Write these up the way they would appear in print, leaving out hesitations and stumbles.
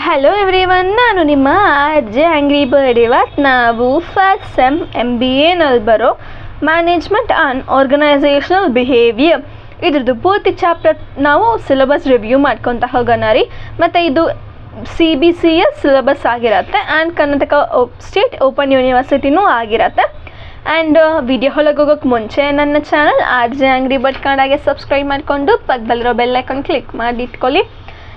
Hello everyone, ನಾನು ನಿಮ್ಮ RJ angry bird. ಇವತ್ತು ನಾವು ಫಸ್ಟ್ ಸೆಮ್ MBA ಬರೋ ಮ್ಯಾನೇಜ್ಮೆಂಟ್ ಆ್ಯಂಡ್ ಆರ್ಗನೈಸೇಷನಲ್ ಬಿಹೇವಿಯರ್ ಇದ್ರದ್ದು ಪೂರ್ತಿ ಚಾಪ್ಟರ್ ನಾವು ಸಿಲೆಬಸ್ ರಿವ್ಯೂ ಮಾಡ್ಕೊತ ಹೋಗೋಣ ರೀ. ಮತ್ತು ಇದು CBCS ಸಿಲೆಬಸ್ ಆಗಿರತ್ತೆ ಆ್ಯಂಡ್ ಕರ್ನಾಟಕ ಸ್ಟೇಟ್ ಓಪನ್ ಯೂನಿವರ್ಸಿಟಿನೂ ಆಗಿರತ್ತೆ. ಆ್ಯಂಡ್ ವಿಡಿಯೋ ಹೊಲಗೆ ಹೋಗೋಕ್ಕೆ ಮುಂಚೆ ನನ್ನ ಚಾನಲ್ ಆರ್.ಜೆ ಆಂಗ್ರಿ ಬರ್ಡ್ ಕನ್ನಡಗೆ ಸಬ್ಸ್ಕ್ರೈಬ್ ಮಾಡಿಕೊಂಡು ಪಕ್ಕದಲ್ಲಿರೋ ಬೆಲ್ ಐಕಾನ್ ಕ್ಲಿಕ್ ಮಾಡಿ ಇಟ್ಕೊಳ್ಳಿ.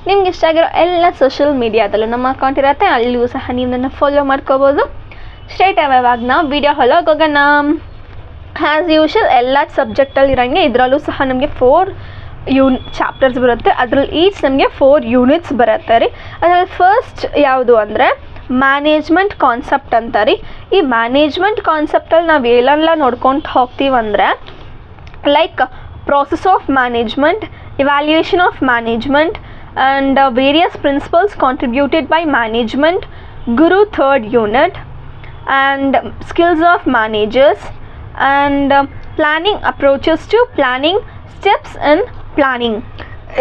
ನಿಮ್ಗೆ ಇಷ್ಟ ಆಗಿರೋ ಎಲ್ಲ ಸೋಷಿಯಲ್ ಮೀಡಿಯಾದಲ್ಲೂ ನಮ್ಮ ಅಕೌಂಟ್ ಇರುತ್ತೆ, ಅಲ್ಲಿಯೂ ಸಹ ನೀವು ನನ್ನ ಫಾಲೋ ಮಾಡ್ಕೋಬೋದು. ಸ್ಟ್ರೈಟ್ ಅವಾಗ ನಾವು ವಿಡಿಯೋ ಹೊಲಗೆ ಹೋಗೋಣ. ಆ್ಯಸ್ ಯೂಶುವಲ್ ಎಲ್ಲ ಸಬ್ಜೆಕ್ಟಲ್ಲಿ ಇರೋಂಗೆ ಇದರಲ್ಲೂ ಸಹ ನಮಗೆ 4 ಚಾಪ್ಟರ್ಸ್ ಬರುತ್ತೆ. ಅದರಲ್ಲಿ ಈಚ್ ನಮಗೆ 4 ಯೂನಿಟ್ಸ್ ಬರುತ್ತೆ ರೀ. ಅದರಲ್ಲಿ ಫಸ್ಟ್ ಯಾವುದು ಅಂದರೆ ಮ್ಯಾನೇಜ್ಮೆಂಟ್ ಕಾನ್ಸೆಪ್ಟ್ ಅಂತ ರೀ. ಈ ಮ್ಯಾನೇಜ್ಮೆಂಟ್ ಕಾನ್ಸೆಪ್ಟಲ್ಲಿ ನಾವು ಏನೆಲ್ಲ ನೋಡ್ಕೊಂಡು ಹೋಗ್ತೀವಂದರೆ like process of management, evaluation of management and various principles contributed by management, Guru 3rd unit, and skills of managers and planning approaches to planning, steps in planning.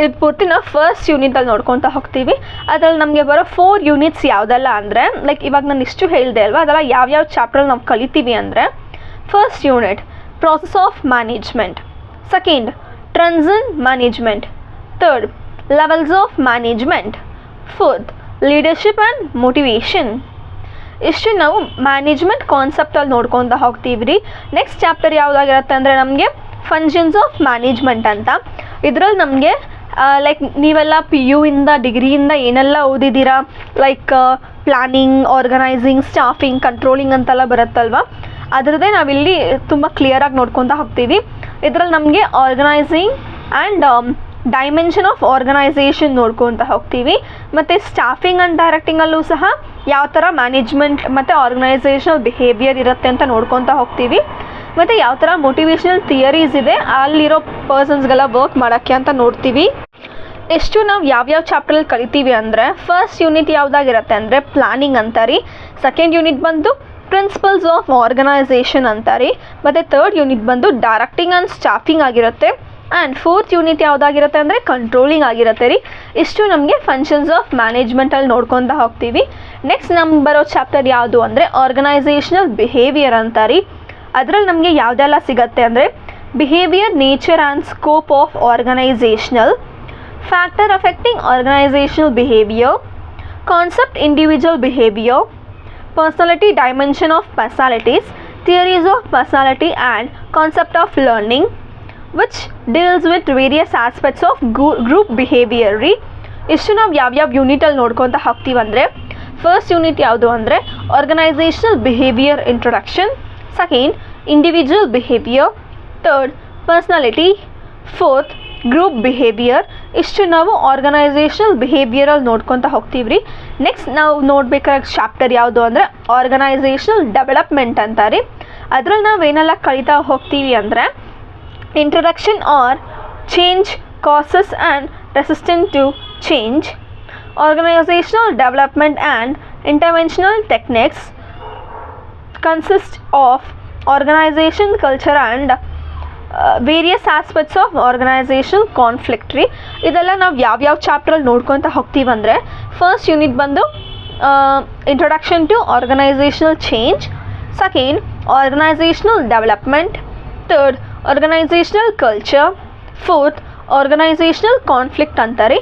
ಇದು ಪೂರ್ತಿ ನಾವು first ಯೂನಿಟಲ್ಲಿ ನೋಡ್ಕೊತಾ ಹೋಗ್ತೀವಿ. ಅದರಲ್ಲಿ ನಮಗೆ ಬರೋ 4 ಯೂನಿಟ್ಸ್ ಯಾವುದೆಲ್ಲ ಅಂದರೆ ಲೈಕ್ ಇವಾಗ ನಾನು ಇಷ್ಟು ಹೇಳಿದೆ ಅಲ್ವಾ, ಅದೆಲ್ಲ ಯಾವ್ಯಾವ ಚಾಪ್ಟ್ರಲ್ಲಿ ನಾವು ಕಲಿತೀವಿ ಅಂದರೆ first unit process of management, second transition management, third levels of management, fourth leadership and motivation. ಇಷ್ಟು ನಾವು ಮ್ಯಾನೇಜ್ಮೆಂಟ್ ಕಾನ್ಸೆಪ್ಟಲ್ಲಿ ನೋಡ್ಕೊತಾ ಹೋಗ್ತೀವಿ ರೀ. ನೆಕ್ಸ್ಟ್ ಚಾಪ್ಟರ್ ಯಾವುದಾಗಿರುತ್ತೆ ಅಂದರೆ ನಮಗೆ ಫಂಕ್ಷನ್ಸ್ ಆಫ್ ಮ್ಯಾನೇಜ್ಮೆಂಟ್ ಅಂತ. ಇದರಲ್ಲಿ ನಮಗೆ ಲೈಕ್ ನೀವೆಲ್ಲ PU ಇಂದ ಡಿಗ್ರಿಯಿಂದ ಏನೆಲ್ಲ ಓದಿದ್ದೀರಾ, like planning, organising, staffing, controlling ಅಂತೆಲ್ಲ ಬರುತ್ತಲ್ವ, ಅದರದ್ದೇ ನಾವಿಲ್ಲಿ ತುಂಬ ಕ್ಲಿಯರಾಗಿ ನೋಡ್ಕೊತಾ ಹೋಗ್ತೀವಿ. ಇದರಲ್ಲಿ ನಮಗೆ organising and dimension of organisation ನೋಡ್ಕೊತಾ ಹೋಗ್ತೀವಿ. ಮತ್ತು ಸ್ಟಾಫಿಂಗ್ ಆ್ಯಂಡ್ ಡೈರೆಕ್ಟಿಂಗಲ್ಲೂ ಸಹ ಯಾವ ಥರ ಮ್ಯಾನೇಜ್ಮೆಂಟ್ ಮತ್ತು ಆರ್ಗನೈಸೇಷನಲ್ ಬಿಹೇವಿಯರ್ ಇರುತ್ತೆ ಅಂತ ನೋಡ್ಕೊತಾ ಹೋಗ್ತೀವಿ. ಮತ್ತು ಯಾವ ಥರ ಮೋಟಿವೇಶ್ನಲ್ ಥಿಯರೀಸ್ ಇದೆ ಅಲ್ಲಿರೋ ಪರ್ಸನ್ಸ್ಗೆಲ್ಲ ವರ್ಕ್ ಮಾಡೋಕ್ಕೆ ಅಂತ ನೋಡ್ತೀವಿ. ಎಷ್ಟು ನಾವು ಯಾವ್ಯಾವ ಚಾಪ್ಟ್ರಲ್ಲಿ ಕಲಿತೀವಿ ಅಂದರೆ ಫಸ್ಟ್ ಯೂನಿಟ್ ಯಾವುದಾಗಿರುತ್ತೆ ಅಂದರೆ ಪ್ಲ್ಯಾನಿಂಗ್ ಅಂತ ರೀ. ಸೆಕೆಂಡ್ ಯೂನಿಟ್ ಬಂದು ಪ್ರಿನ್ಸಿಪಲ್ಸ್ ಆಫ್ ಆರ್ಗನೈಸೇಷನ್ ಅಂತ ರೀ. ಮತ್ತು ಥರ್ಡ್ ಯೂನಿಟ್ ಬಂದು ಡೈರೆಕ್ಟಿಂಗ್ ಆ್ಯಂಡ್ ಸ್ಟಾಫಿಂಗ್ ಆಗಿರುತ್ತೆ. ಆ್ಯಂಡ್ ಫೋರ್ತ್ ಯೂನಿಟ್ ಯಾವುದಾಗಿರುತ್ತೆ ಅಂದರೆ ಕಂಟ್ರೋಲಿಂಗ್ ಆಗಿರುತ್ತೆ ರೀ. ಇಷ್ಟು ನಮಗೆ ಫಂಕ್ಷನ್ಸ್ ಆಫ್ ಮ್ಯಾನೇಜ್ಮೆಂಟಲ್ಲಿ ನೋಡ್ಕೊತಾ ಹೋಗ್ತೀವಿ. ನೆಕ್ಸ್ಟ್ ನಮ್ಗೆ ಬರೋ ಚಾಪ್ಟರ್ ಯಾವುದು ಅಂದರೆ ಆರ್ಗನೈಸೇಷನಲ್ ಬಿಹೇವಿಯರ್ ಅಂತ ರೀ. ಅದರಲ್ಲಿ ನಮಗೆ ಯಾವುದೆಲ್ಲ ಸಿಗುತ್ತೆ ಅಂದರೆ behaviour, nature and scope of organisational, factor affecting organisational behaviour, concept individual behaviour, personality, dimension of personalities, theories of personality and concept of learning, which deals with various aspects of group behavior ರೀ. ಇಷ್ಟು ನಾವು ಯಾವ್ಯಾವ ಯೂನಿಟಲ್ಲಿ ನೋಡ್ಕೊತಾ ಹೋಗ್ತೀವಂದರೆ first unit ಯಾವುದು ಅಂದರೆ organisational behaviour introduction, second individual behaviour, third personality, fourth group behaviour. ಇಷ್ಟು ನಾವು ಆರ್ಗನೈಸೇಷನಲ್ ಬಿಹೇವಿಯರಲ್ಲಿ ನೋಡ್ಕೊತಾ ಹೋಗ್ತೀವಿ ರೀ. ನೆಕ್ಸ್ಟ್ ನಾವು ನೋಡ್ಬೇಕಾದ ಚಾಪ್ಟರ್ ಯಾವುದು ಅಂದರೆ ಆರ್ಗನೈಸೇಷನಲ್ ಡೆವಲಪ್ಮೆಂಟ್ ಅಂತ ರೀ. ಅದರಲ್ಲಿ ನಾವು ಏನೆಲ್ಲ ಕಲಿತಾ ಹೋಗ್ತೀವಿ ಅಂದರೆ introduction or change causes and resistant to change, organisational development and interventional techniques, consist of organisation culture and various aspects of organisational conflict ರೀ. ಇದೆಲ್ಲ ನಾವು ಯಾವ್ಯಾವ ಚಾಪ್ಟ್ರಲ್ಲಿ ನೋಡ್ಕೊತಾ ಹೋಗ್ತೀವಂದರೆ ಫಸ್ಟ್ ಯೂನಿಟ್ ಬಂದು introduction to organisational change, second organisational development, third organisational culture, fourth organisational conflict ಅಂತಾರೆ.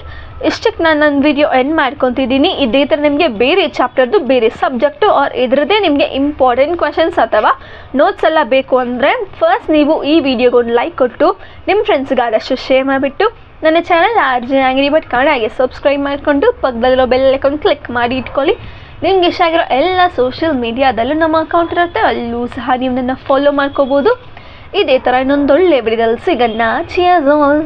ಇಷ್ಟಕ್ಕೆ ನಾನು ನನ್ನ ವಿಡಿಯೋ ಎಂಡ್ ಮಾಡ್ಕೊತಿದ್ದೀನಿ. ಇದೇ ಥರ ನಿಮಗೆ ಬೇರೆ ಚಾಪ್ಟರ್ದು ಬೇರೆ ಸಬ್ಜೆಕ್ಟು ಆರ್ ಇದರದ್ದೇ ನಿಮಗೆ ಇಂಪಾರ್ಟೆಂಟ್ ಕ್ವೆಶನ್ಸ್ ಅಥವಾ ನೋಟ್ಸ್ ಎಲ್ಲ ಬೇಕು ಅಂದರೆ ಫಸ್ಟ್ ನೀವು ಈ ವಿಡಿಯೋಗೊಂದು ಲೈಕ್ ಕೊಟ್ಟು ನಿಮ್ಮ ಫ್ರೆಂಡ್ಸ್ಗೆ ಆದಷ್ಟು ಶೇರ್ ಮಾಡಿಬಿಟ್ಟು ನನ್ನ ಚಾನಲ್ ಆರ್.ಜೆ ಆಂಗ್ರಿ ಬರ್ಡ್ ಕನ್ನಡಗೆ ಸಬ್ಸ್ಕ್ರೈಬ್ ಮಾಡಿಕೊಂಡು ಪಕ್ಕದಲ್ಲಿರೋ ಬೆಲ್ ಐಕಾನ್ ಕ್ಲಿಕ್ ಮಾಡಿ ಇಟ್ಕೊಳ್ಳಿ. ನಿಮ್ಗೆ ಇಷ್ಟ ಆಗಿರೋ ಎಲ್ಲ ಸೋಷಿಯಲ್ ಮೀಡಿಯಾದಲ್ಲೂ ನಮ್ಮ ಅಕೌಂಟ್ ಇರುತ್ತೆ, ಅಲ್ಲೂ ಸಹ ನೀವು ನನ್ನ ಫಾಲೋ ಮಾಡ್ಕೋಬೋದು. ಇದೇ ಥರ ಇನ್ನೊಂದು ಒಳ್ಳೆ ವಿಡಿಯೋದಲ್ಲಿ ಸಿಗೋಣ. Cheers all.